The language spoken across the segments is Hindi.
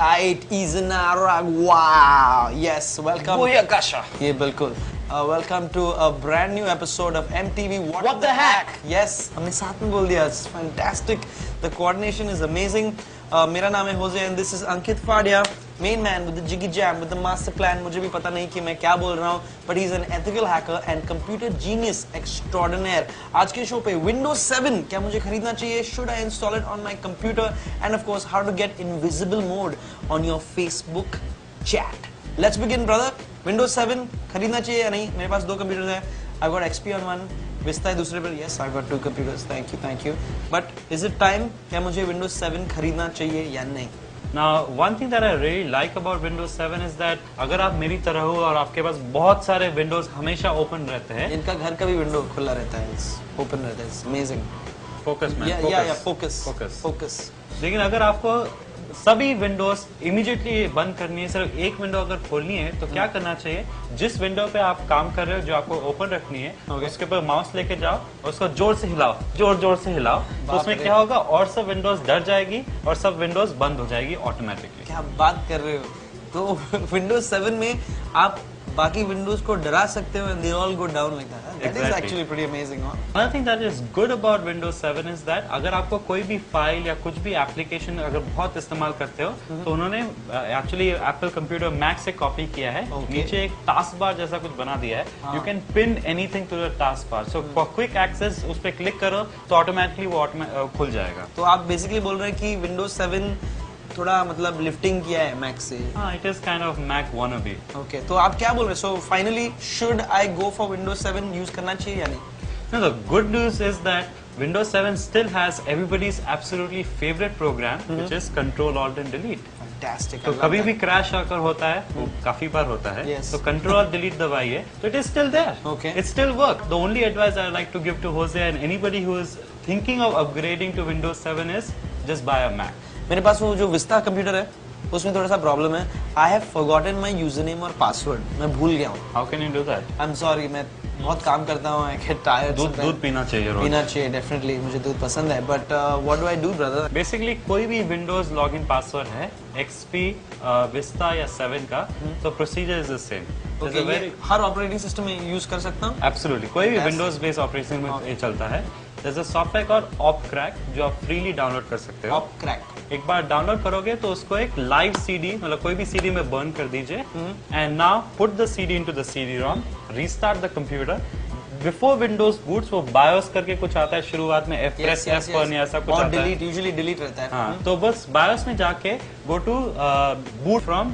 Right, Izanara. Wow. Yes, welcome. Booyakasha. Yeah, बिल्कुल. Welcome to a brand new episode of MTV What the Hack. Yes, हमने साथ में बोल दिया. It's fantastic. The coordination is amazing. मेरा नाम है Jose and this is Ankit Fadia, main man with the jiggy jam, with the master plan. मुझे भी पता नहीं कि मैं क्या बोल रहा हूँ, but he's an ethical hacker and computer genius extraordinaire. आज के शो पे Windows 7 क्या मुझे खरीदना चाहिए? Should I install it on my computer? And of course, how to get invisible mode on your Facebook chat. Let's begin, brother. Windows 7 खरीदना चाहिए या नहीं? मेरे पास दो कंप्यूटर हैं. I've got XP on one. Vista है दूसरे पर. Yes, I've got two computers. Thank you. But is it time? क्या मुझे Windows 7 खरीदना चाहिए या नहीं? Now, one thing that I really like about Windows 7 is that अगर आप मेरी तरह हो और आपके पास बहुत सारे Windows हमेशा open रहते हैं. इनका घर का भी विंडो खुला रहता है. It's open रहता है. It's amazing. Focus man. Yeah. Focus. लेकिन अगर आपको सभी विंडोज इमीडिएटली बंद करनी है, सिर्फ एक विंडो अगर खोलनी है तो क्या करना चाहिए? जिस विंडो पे आप काम कर रहे हो, जो आपको ओपन रखनी है, उसके ऊपर माउस लेके जाओ और उसको जोर से हिलाओ, जोर से हिलाओ. तो उसमें क्या होगा? और सब विंडोज डर जाएगी और सब विंडोज बंद हो जाएगी ऑटोमेटिकली. क्या बात कर रहे हो? तो Windows 7 में आप बाकी विंडोज को डरा सकते हो and they all go down like that. That is actually pretty amazing. Another thing that is good about Windows 7 is that अगर आपको कोई भी फाइल या कुछ भी एप्लीकेशन अगर बहुत इस्तेमाल करते हो तो उन्होंने एक्चुअली एप्पल कंप्यूटर मैक से कॉपी किया है. नीचे एक टास्क बार जैसा कुछ बना दिया है. You can pin anything to the task bar. So for quick access उस पर क्लिक करो तो ऑटोमेटिकली वो खुल जाएगा. तो आप बेसिकली बोल रहे हैं कि Windows 7 थोड़ा मतलब लिफ्टिंग किया है मैक से. हाँ, it is kind of Mac wannabe. Okay, तो आप क्या बोल रहे हैं? So finally, should I go for Windows 7 use करना चाहिए या नहीं? No, the good news is that Windows 7 still has everybody's absolutely favorite program, which is Control Alt and Delete. Fantastic. तो कभी भी क्रैश आकर होता है, वो काफी बार होता है. Yes. तो Control Alt Delete दबाइए, तो it is still there. Okay. It still works. The only advice I like to give to Jose and anybody who is thinking of upgrading to Windows 7 is just buy a Mac. मेरे पास वो जो विस्ता कंप्यूटर है उसमें थोड़ा सा प्रॉब्लम है. I have forgotten my user name और पासवर्ड. मैं भूल गया हूँ. How can you do that? I am sorry. मैं बहुत काम करता हूँ. I get tired. दूध पीना चाहिए रोज. पीना चाहिए डेफिनेटली. मुझे दूध पसंद है. But what do I do brother? Basically कोई भी विंडोज लॉगिन पासवर्ड है XP, विस्ता या 7 का, तो procedure is the same. Her operating system में यूज कर सकता हूँ. एब्सोल्युटली कोई भी विंडोज बेस्ड ऑपरेटिंग में ये चलता है. There's a सॉफ्टवेयर कॉल्ड ऑपक्रैक जो आप फ्रीली डाउनलोड कर सकते हो. ऑपक्रैक एक बार डाउनलोड करोगे तो उसको एक लाइव CD मतलब कोई भी CD में बर्न कर दीजिए. And now put the CD into the CD-ROM, restart the computer. Before Windows boots वो बायोस करके कुछ आता है शुरुआत में, F-press F1 या ऐसा कुछ आता है. यूजुअली डिलीट रहता है. हाँ, तो बस बायोस में जाके go to boot from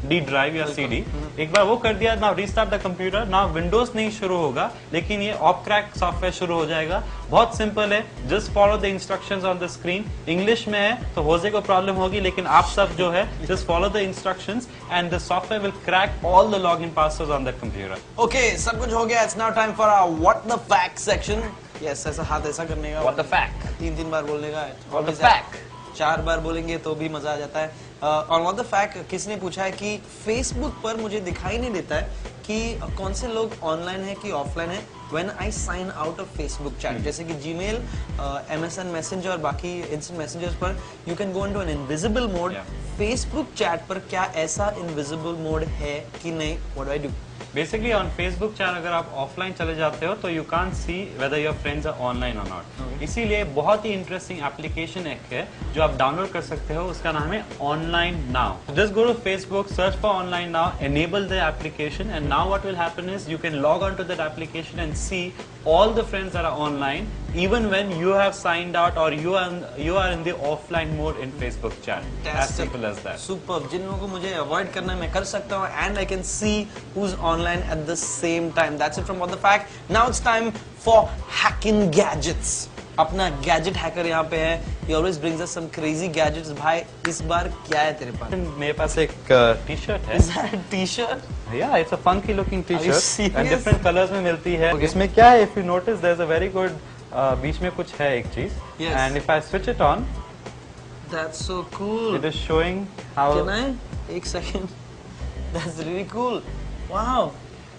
D drive या CD. एक बार वो कर दिया, now restart the computer. Now Windows नहीं शुरू होगा लेकिन ये ऑपक्रैक सॉफ्टवेयर शुरू हो जाएगा. बहुत सिंपल है. Just follow the instructions on the screen. English में है तो होजे को प्रॉब्लम होगी, लेकिन आप सब जो है just follow the instructions and the software will crack all the login passwords on that computer. Okay, सब कुछ हो गया. It's now time for our what the fact section. Yes, ऐसा हाथ ऐसा करने का. व्हाट द फैक्ट 3 बार बोलने का. व्हाट द फैक्ट 4 बार बोलेंगे तो भी मजा आ जाता है. और व्हाट द फैक्ट किसने पूछा है कि फेसबुक पर मुझे दिखाई नहीं देता है कि कौन से लोग ऑनलाइन है कि ऑफलाइन है when I sign out of Facebook chat. जैसे कि जीमेल, MSN मैसेंजर और बाकी इंस्टेंट मैसेंजर्स पर you can go into an invisible mode. Facebook chat पर क्या ऐसा इनविजिबल मोड है कि नहीं? What do I do? Basically on Facebook chat अगर आप ऑफलाइन चले जाते हो तो you can't see whether your friends are online और नॉट. इसीलिए बहुत ही इंटरेस्टिंग एप्लीकेशन एक है जो आप डाउनलोड कर सकते हो. उसका नाम है online now. Just go to Facebook, search for online now, enable the application and now what will happen is you can log on to that application and see all the friends that are online even when you have signed out or you are in the offline mode in Facebook chat. As simple as that. Superb. जिन लोगों को मुझे अवॉइड करना है मैं कर सकता हूँ and I can see who's online at the same time. That's it from What the Fact. Now it's time for hacking gadgets. अपना गैजेट हैकर यहाँ पे है. He always brings us some crazy gadgets. भाई इस बार क्या है तेरे पास? मेरे पास एक टी-शर्ट है. Is that a t-shirt? Yeah, it's a funky looking serious? t-shirt and different colors में मिलती है. इसमें क्या है? If you notice, there's a very good बीच में कुछ है एक चीज. Yes. And if I switch it on, That's so cool. it is showing how. Can I? एक second. That's really cool. Wow.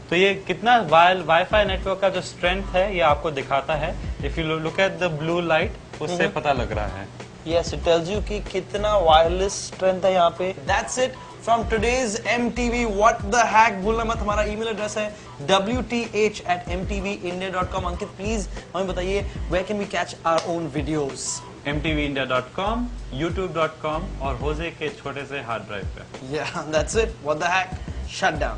तो ये कितना वाईफाई नेटवर्क का जो स्ट्रेंथ है ये आपको दिखाता है. If you look at the blue light उससे पता लग रहा है. Yes, it tells you कि कितना wireless strength है यहाँ पे. That's it from today's MTV What the Hack. भूलना मत, हमारा email address है wth@mtvindia.com. अंकित प्लीज हमें बताइए where can we catch our own videos? mtvindia.com, youtube.com और होजे के छोटे से हार्ड ड्राइव पे. Yeah, that's it. What the Hack? Shut down.